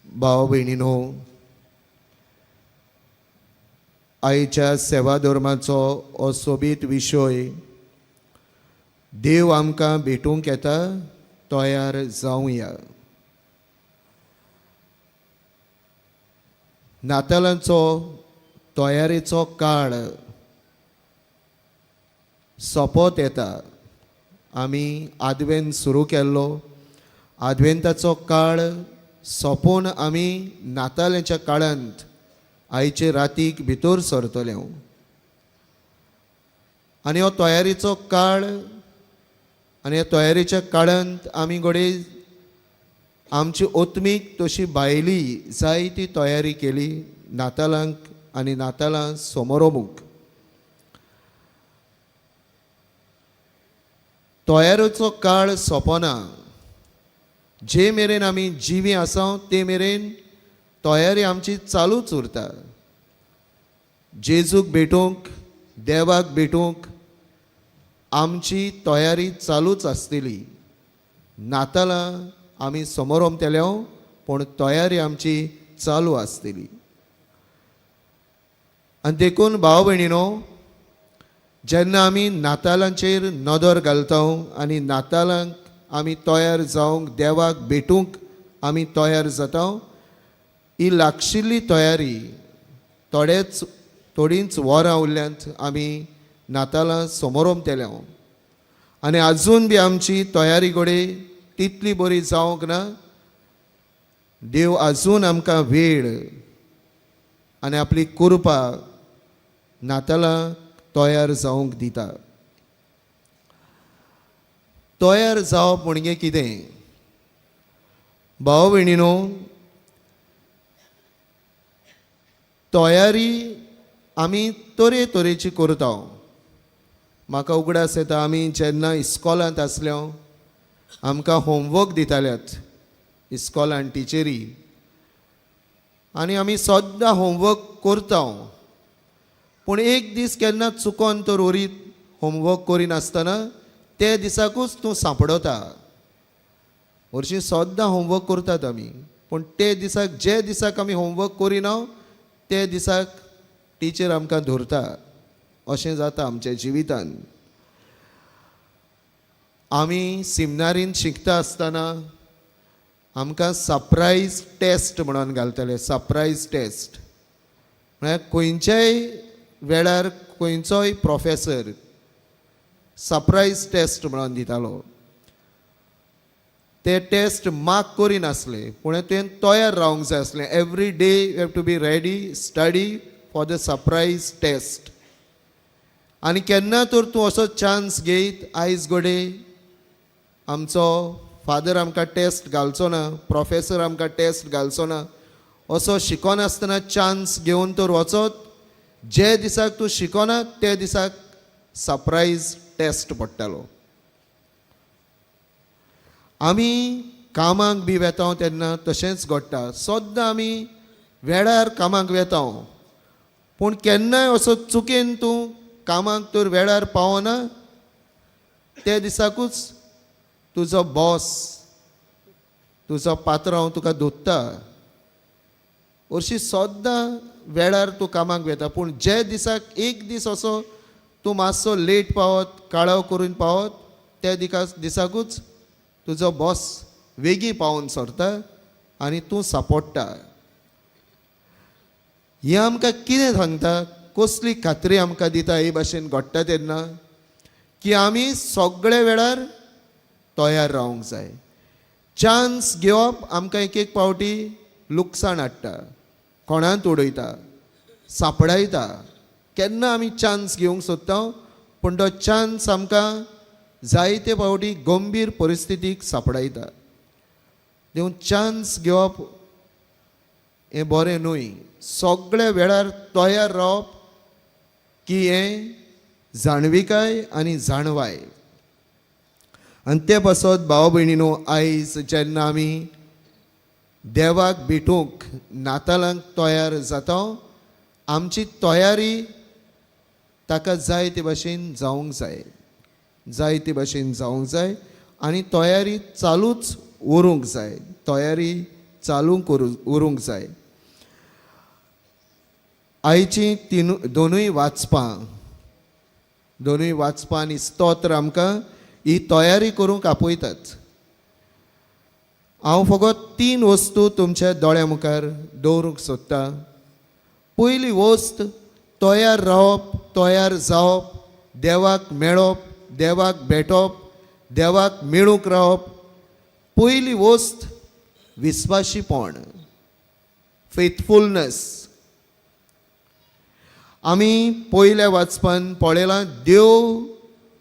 भाव भयणीनो, आयच्या सेवा धर्माचो हो सोबीत विशय देव आमकां भेटूंक येता, तयार जावया. नातालांचो तयारेचो काळ सोंपत येता. आमी आदवेंत सुरू केल्लो, आदवेंताचो काळ सोंपोवन आमी नातालांच्या काळांत आयचे रातीक भितर सरतले. आनी हो तयारीचो काळ आनी ह्या तयारीच्या काळांत आमी घडये आमची ओत्मीक तशी भायली जायती तयारी केली नातालांक आनी नातालां समोरोमूक. तयारेचो काळ सोंपना. जे मेरेन आमी जिवी आसा ते मेरेन तयारी आमची चालूच उरता. जेजूक भेटूंक, देवाक भेटूंक आमची तयारी चालूच आसतली. नातालां आमी समोर ओंपतले, पूण तयारी आमची चालू आसतली. आनी देखून भाव भयणीनो, जेन्ना आमी नातालांचेर नदर घालता आनी नातालांक आमी तयार जावंक, देवाक भेटूंक आमी तयार जाता, ही लागशिल्ली तयारी थोडींच वरां उरल्यांत आमी नातालां समोर ओंपतले. आनी आजून बी आमची तयारी घडये तितली बरी जावंक ना. देव आजून आमकां वेळ आनी आपली कृपा नातालां तयार जावंक दिता. तयार जावप म्हणजे कितें? भाव भयणीनो, तयारी आमी तरेतरेची करता. म्हाका उगडास येता, आमी जेन्ना इस्कॉलांत आसले आमकां होमवर्क दिताल्यात इस्कॉलांत टिचरी, आनी आमी सद्दां होमवर्क करता. पूण एक दीस केन्ना चुकोन तर उरीत होमवर्क करिनासतना ते दिसाकूच तूं सांपडता. हरशीं सद्दां होमवर्क करतात आमी, पूण ते दिसाक, जे दिसाक आमी होमवर्क करिना ते दिसाक टिचर आमकां धरता. अशें जाता आमच्या जिवितान. आमी सिमनारीन शिकता आसतना आमकां सरप्रायज टेस्ट म्हणून घालताले. सरप्रायज टेस्ट म्हळ्यार खंयच्याय वेळार खंयचोय प्रोफेसर सरप्रायज टेस्ट म्हणून दितालो. ते टेस्ट मार्क करिनासले, पूण तुवें तयार रावंक जाय आसलें. Every day you have to be ready, study for the surprise test. आनी केन्ना तर तूं असो चान्स घेयत, आयज घडये आमचो फादर आमकां टेस्ट घालचो ना, प्रोफेसर आमकां टेस्ट घालचो ना, असो शिकोनासतना चान्स घेवन तर वचत. जे दिसाक तूं शिकोना ते दिसाक सरप्रायज टेस्ट पडटालो. आमी कामाक बी वेता तेन्ना तशेंच घडटा. सद्दां आमी वेळार कामाक वेता, पूण केन्नाय असो चुकेन तूं कामाक तर वेळार पावना, ते दिसाकूच तुजो बॉस, तुजो पात्रांव तुका धोत्ता. हरशीं सद्दां वेळार तूं कामाक वेता, पूण जे दिसाक एक दीस असो तूं मातसो लेट पावत, काळाव करून पावत, त्या दिसाकूच तुजो बॉस वेगीं पावून सरता आनी तूं सांपडटा. हें आमकां कितें सांगता, कसली खात्री आमकां दिता हे भाशेन घडटा तेन्ना, की आमी सगळे वेळार तयार रावंक जाय. चान्स घेवप आमकां एक एक पावटी लुकसाण हाडटा, कोणांत उडयता, सांपडायता. केन्ना आमी चान्स घेवंक सोदता, पूण तो चान्स आमकां जायते फावटी गंभीर परिस्थितीक सांपडायता. देखून चान्स घेवप हें बरें न्हय. सगळे वेळार तयार रावप की हें जाणविकाय आनी जाणवाय. आनी ते पासत भाव भयणीनो, आयज जेन्ना आमी देवाक भेटूंक नातालांक तयार जाता, आमची तयारी ताका जाय ते भाशेन जावंक जाय, जाय ते भाशेन जावंक जाय. आनी तयारी चालूच उरूंक जाय. तयारी चालूंक उरूंक जाय. आयची दोनूय वाचपां आनी स्तोत्र आमकां ही तयारी करूंक आपयतात. हांव फकत 3 वस्तू तुमच्या दोळ्या मुखार दवरूंक सोदतां. पयली वस्त तयार रावप, तयार जावप, देवाक मेळप, देवाक भेटप, देवाक मेळूंक रावप. पयली वस्त विस्वाशीपण, फेथफुलनेस. आमी पयल्या वाचपान पळयलां देव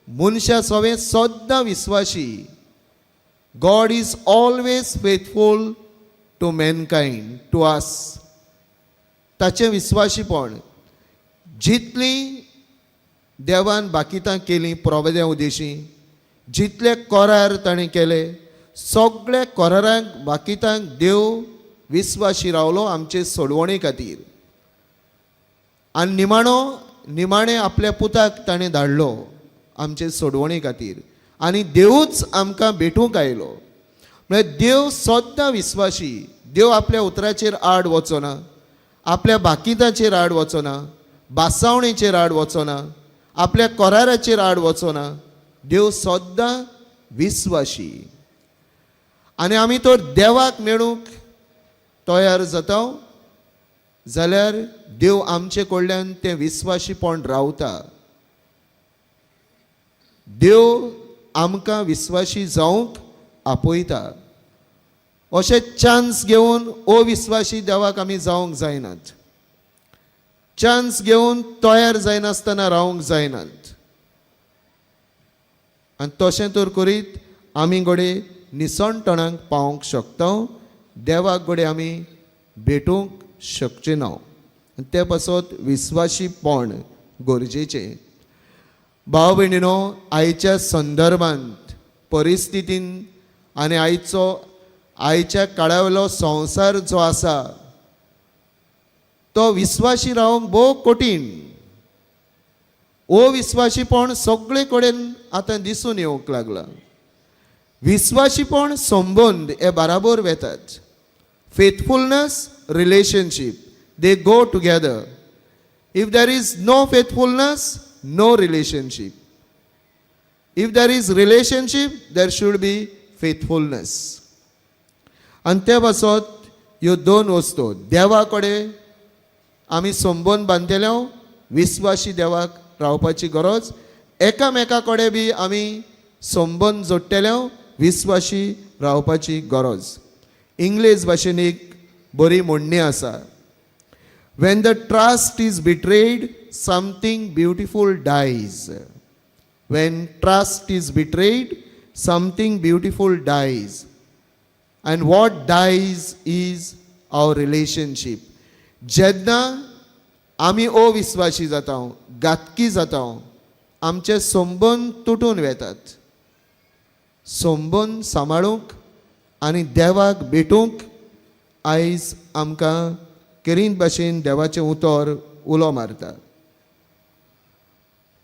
मनशा सवे सद्दां विस्वाशी. God is always faithful to mankind, to us. ताचें विस्वाशीपण जितली देवान बाकितां केलीं प्रभुदेवा उदेशी, जितले करार ताणें केले, सगळे करारांक बाकितांक देव विस्वाशी रावलो आमचे सोडवणे खातीर. आनी निमाणे आपल्या पुताक ताणें धाडलो आमचे सोडवणे खातीर. आनी देवूच आमकां भेटूंक आयलो. म्हळ्यार देव सद्दां विस्वाशी. देव आपल्या उतराचेर आड वचना, आपल्या बाकितांचेर आड वचना, बासावणेचेर आड वचना, आपल्या कराराचेर आड वचना. देव सद्दां विस्वाशी. आनी आमी तर देवाक मेळूंक तयार जाता जाल्यार देव आमचे कडल्यान तें विस्वाशीपण रावता. देव आमकां विस्वाशी जावंक आपयता. अशे चान्स घेवन अविस्वाशी देवाक आमी जावंक जायनात. चान्स घेवन तयार जायनासतना रावंक जायनात. आनी तशें तर करीत आमी घोडे निसणटणांक पावंक शकता. देवाक घोडे आमी भेटूंक शकचे ना. ते पासत विस्वाशीपण गरजेचें. भाव भयणीनो, आयच्या संदर्भांत, परिस्थितीन आनी आयच्या काळा वयलो संवसार जो आसा तो विस्वाशी रावंक भोव कठीण. अविस्वाशीपण सगळे कडेन आतां दिसून येवंक लागला. विस्वाशीपण संबंद हे बराबर वेतात. Faithfulness, relationship, they go together. If there is no faithfulness, no relationship. If there is relationship, there should be faithfulness. आनी ते पासत ह्यो 2 वस्तू देवा कडेन आमी संबंद बांदलेलो, विस्वाशी देवाक रावपाची गरज. एकामेका कडेन बी आमी संबंद जोडटले, विस्वाशी रावपाची गरज. इंग्लीश भाशेन एक बरी म्हणणी आसा. When the trust is betrayed, something beautiful dies. When trust is betrayed, something beautiful dies. And what dies is our relationship. जेन्ना आमी अविस्वाशी जाता, घातकी जाता, आमचे संबंद तुटून वेतात. संबंद सांबाळूंक आनी देवाक भेटूंक आयज आमकां करीत भाशेन देवाचें उतर उलो मारता.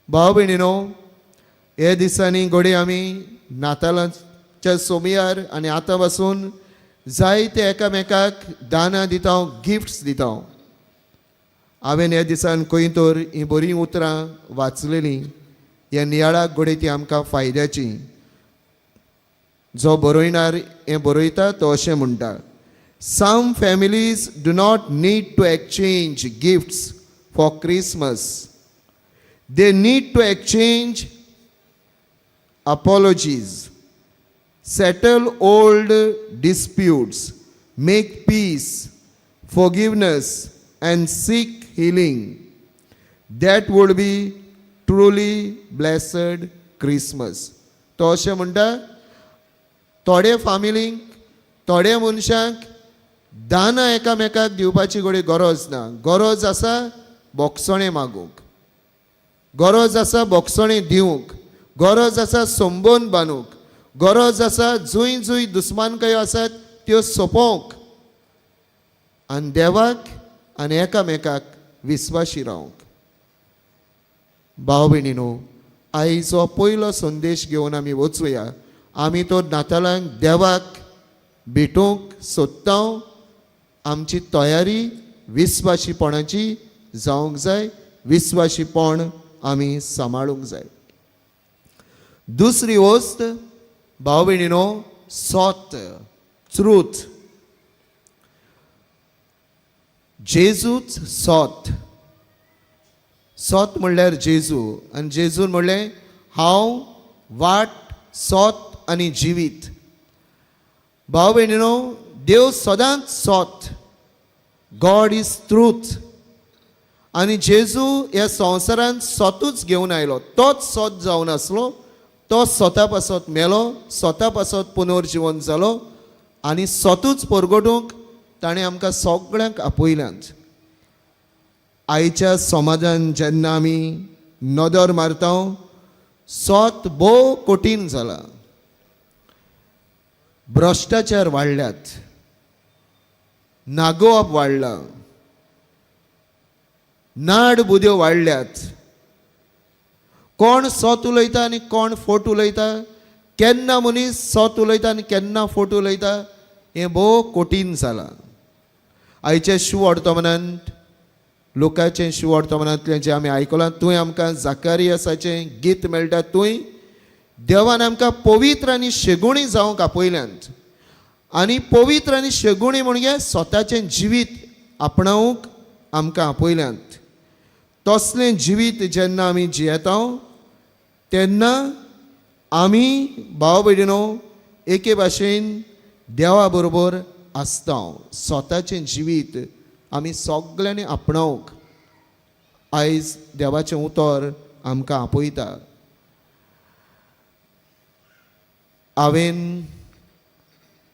भाव भयणीनो, हे दिसांनी घोडे आमी नातालाच्या सोमयार आनी आतां पासून जायते एकामेकाक दानां दिता, गिफ्ट्स दिता. हांवें हे दिसान खंय तर हीं बरीं उतरां वाचलेलीं. ह्या नियाळाक घोडे ती आमकां फायद्याची. जो बरयणार हें बरयता तो अशें म्हणटा, Some families do not need to exchange gifts for Christmas. They need to exchange apologies, settle old disputes, make peace, forgiveness, and seek healing. That would be truly blessed Christmas. तो अशें म्हणटा, थोडे फामिलींक, थोड्या मनशांक दानां एकामेकाक दिवपाची घोडी गरज ना. गरज आसा बोगसणें मागूंक, गरज आसा बोगसणें दिवंक, गरज आसा संबंद बांदूंक, गरज आसा जूय जूय दुस्मानकायो आसात त्यो सोंपोवंक आनी देवाक आनी एकामेकाक विस्वाशी रावंक. भाव भयणीनो, आयज हो पयलो संदेश घेवन आमी वचुया. आमी तो नातालांक देवाक भेटूंक सोदता आमची तयारी विस्वाशीपणाची जावंक जाय. विस्वाशीपण आमी सांबाळूंक जाय. दुसरी वस्त भाव भयणीनो, सत, ट्रूथ. जेजूच सत. सत म्हणल्यार जेजू, आनी जेजून म्हणलें हांव वाट, सत आनी जिवीत. भाव भयणीनो, देव सदांच सत. God is truth. आनी जेजू ह्या संवसारांत सतूच घेवन आयलो. तोच सत जावन आसलो. तो स्वता पासत मेलो, स्वता पासत पुनर्जीवन जालो आनी सतूच परगटूंक ताणें आमकां सगळ्यांक आपयल्यांत. आयच्या समाजान जेन्ना आमी नदर मारता, सत भोव कठीण जाला. भ्रश्टाचार वाडल्यात, नागोवप वाडला, नाड बुद्यो वाडल्यात. कोण सत उलयता आनी कोण फोट उलयता, केन्ना मनीस सत उलयता आनी केन्ना फोट उलयता, हें भोव कठीण जालां. आयचे शिव वर्तमानांत, लोकांचें शिव वर्तमानांतलें जें आमी आयकलां, थंय आमकां जाकारियासाचें गीत मेळटा. थंय देवान आमकां पवित्र आनी शेगुणी जावंक आपयल्यांत. आनी पवित्र आनी शेगुणी म्हणजे स्वताचें जिवीत आपणावंक आमकां आपयल्यांत. तसलें जिवीत जेन्ना आमी जियेता तेन्ना आमी भाव भयणीनो एके भाशेन देवा बरोबर आसता. स्वताचें जिवीत आमी सगळ्यांनी आपणावंक आयज देवाचें उतर आमकां आपयता. हांवें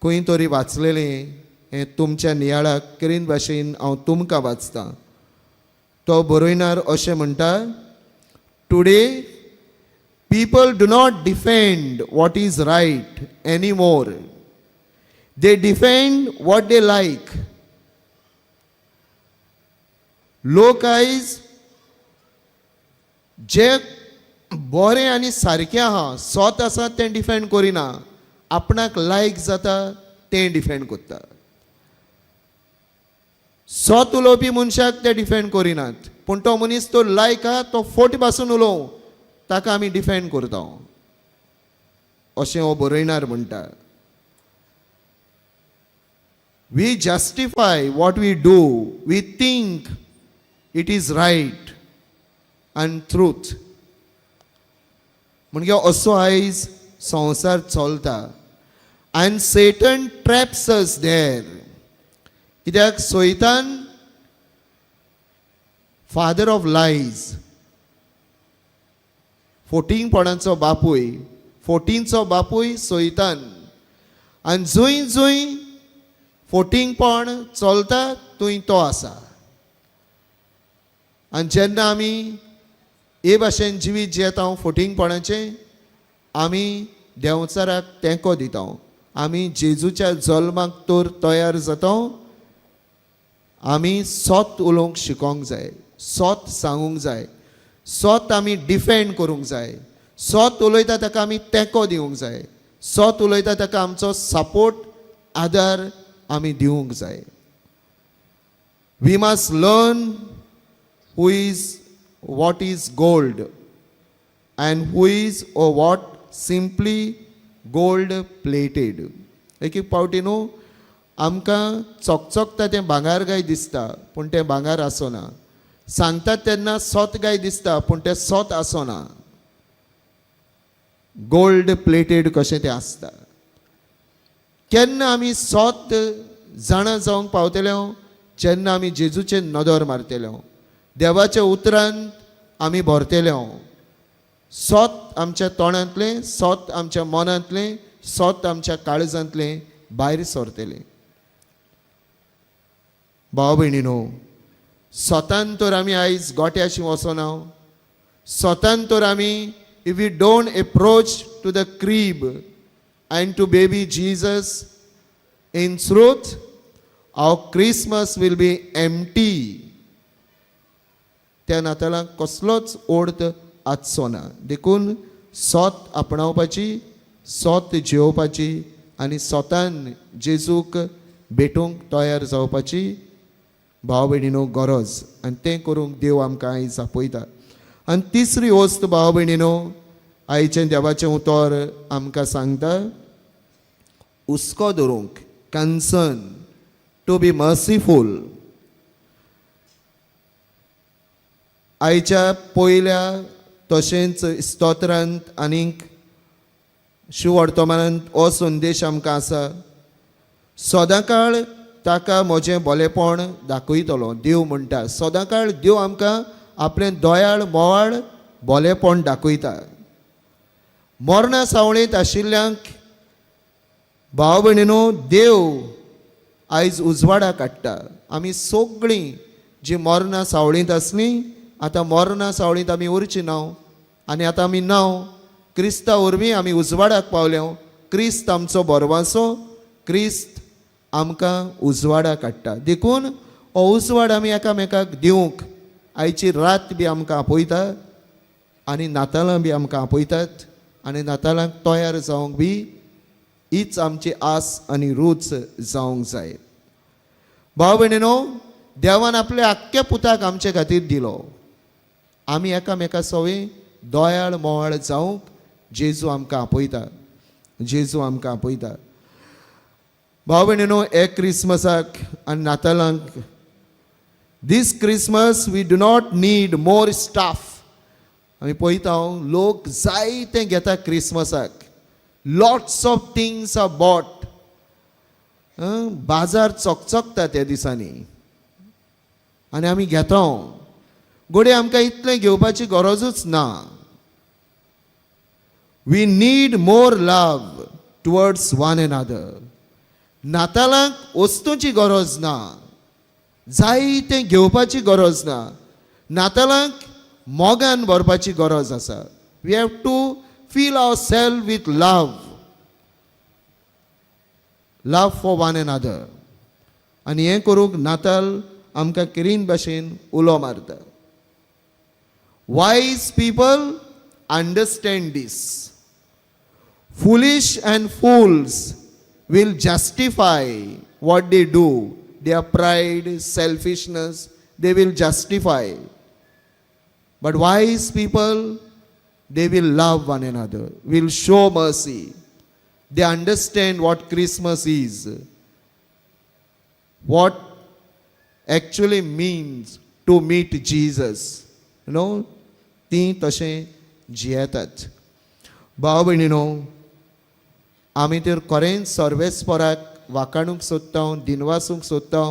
खंय तरी वाचलेलें, हें तुमच्या नियाळाक करीन भाशेन हांव तुमकां वाचतां. तो बरयणार अशें म्हणटा, today people do not defend what is right anymore. They defend what they like. लोक आयज जे बरें आनी सारकें आहा, सत आसा तें डिफेंड करिना, आपणाक लायक जाता तें डिफेंड करता. सत उलोवपी मनशाक ते डिफेंड करिनात, पूण तो मनीस तो लायक आहा तो फोट पासून उलोवं, ताका आमी डिफेंड करता अशें हो बरयणार म्हणटा. We justify what we do, we think it is right आनी ट्रूथ. म्हणजे असो आयज संवसार चलता. आनी सेटन ट्रॅप्स अस देर. कित्याक सैतान फादर ऑफ लायज, फोटिंगपणाचो बापूय, फोटींचो बापूय सैतान. आनी जंय जंय फोटिंगपण चलता थंय तो आसा. आनी जेन्ना आमी हे भाशेन जिवीत जियेता फोटिंगपणाचें, आमी देंवचाराक तेंको दिता. आमी जेजूच्या जल्माक तर तयार जाता. आमी सत उलोवंक शिकोवंक जाय, सत सांगूंक जाय, सत आमी डिफेंड करूंक जाय. सत उलयता ताका आमी तेंको दिवंक जाय. सत उलयता ताका आमचो सपोर्ट, आदार आमी दिवंक जाय. We must learn who is what is gold and who is oh what simply gold plated. एक एक पावटी न्हू आमकां चकचकता तें भांगार गाय दिसता, पूण तें भांगार आसना. सांगतात तेन्ना सत गाय दिसता, पूण तें सत आसना. गोल्ड प्लेटेड कशें तें आसता. केन्ना आमी सत जाणा जावंक पावतले जेन्ना आमी जेजूचेर नदर मारतले, देवाच्या उतरांत आमी भरतले. सत आमच्या तोंडांतलें, सत आमच्या मनांतलें, सत आमच्या काळजांतलें भायर सरतलें. भाव भयणीनो, सतान तर आमी आयज गोट्याशी वचना. सतान तर आमी, if we don't approach to the crib and to baby Jesus in truth, our Christmas will be empty. त्या नातालांक कसलोच ओर्थ आसचो ना. देखून सत आपणावपाची, सत जेवपाची आनी स्वतान जेजूक भेटूंक तयार जावपाची भाव भयणीनो गरज, आनी तें करूंक देव आमकां आयज आपयता. आनी तिसरी वस्त भाव भयणीनो, आयचें देवाचें उतर आमकां सांगता हुस्को धरूंक, कन्सर्न, टू बी मर्सीफूल. आयच्या पयल्या तशेंच स्तोत्रांत आनीक शिवर्तमानांत हो संदेश आमकां आसा, सदांकाळ ताका म्हजें बरेंपण दाखयतलो. देव म्हणटा सदांकाळ देव आमकां आपलें दयाळ मोवाळ बरेंपण दाखयता. मरणा सावळेंत आशिल्ल्यांक भाव भयणीनो देव आयज उजवाडाक काडटा. आमी सगळीं जीं मरणा सावळेंत आसलीं आतां मरणा सावळेंत आमी उरचीं नाव, आनी आतां आमी नांव क्रिस्ता वरवीं आमी उजवाडाक पावल्यो. क्रिस्त आमचो बरवासो, क्रिस्त आमकां उजवाडाक काडटा. देखून हो उजवाड आमी एकामेकाक दिवंक आयची रात बी आमकां आपयता, आनी नातालां बी आमकां आपयतात, आनी नातालांक तयार जावंक बी हीच आमची आस आनी रूच जावंक जाय. भाव भयणीनो, देवान आपल्या आख्ख्या पुताक आमचे खातीर दिलो. आमी एकामेका सवय दयाळ मोवाळ जावंक जेजू आमकां आपयता, जेजू आमकां आपयता. भाव भयणीनो, हे क्रिसमसाक आनी नातालांक, this Christmas we do not need more stuff. आमी पळयता लोक जायते घेता क्रिसमसाक, lots of things are bought. बाजार चकचकता त्या दिसांनी आनी आमी घेता. घोडे आमकां इतलें घेवपाची गरजूच ना. We need more love towards one another. नातालांक वस्तूंची गरज ना, जायतें घेवपाची गरज ना. नातालांक मोगान भरपाची गरज आसा. We have to feel our self with love, love for one another. आनी हें करूंक नाताल आमकां किरीन भाशेन उलो मारता. Wise people understand this. Foolish and fools will justify what they do. Their pride, selfishness, they will justify. But wise people, they will love one another, will show mercy. They understand what Christmas is, what actually means to meet Jesus. You know, ती तशें जियेतात. भाव भयणीनो, आमी तर खरेंच सर्वेस्पराक वाखाणूंक सोदता, दिनवासूंक सोदता,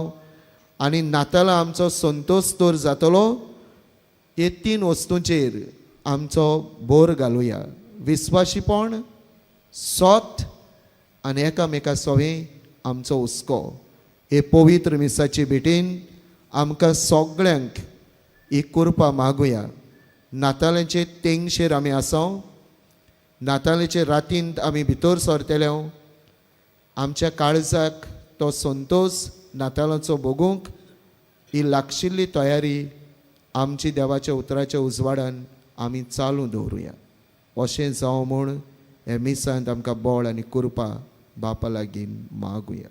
आनी नातालां आमचो संतोश तर जातलो हे 3 वस्तूंचेर आमचो भर घालुया. विस्वाशीपण, सोत आनी एकामेका सवें आमचो हुस्को. हे पवित्र मिसाची भेटेन आमकां सगळ्यांक ही कृपा मागुया. नातालांचे तेंगशेर आमी आसां. नातालाचे रातींत आमी भितर सरतले. आमच्या काळजाक तो संतोश नातालाचो भोगूंक ही लागशिल्ली तयारी आमची देवाच्या उतराच्या उजवाडान आमी चालू दवरुया. अशें जावं म्हूण हे मिसांत आमकां बळ आनी कृपा बापा लागीं मागुया.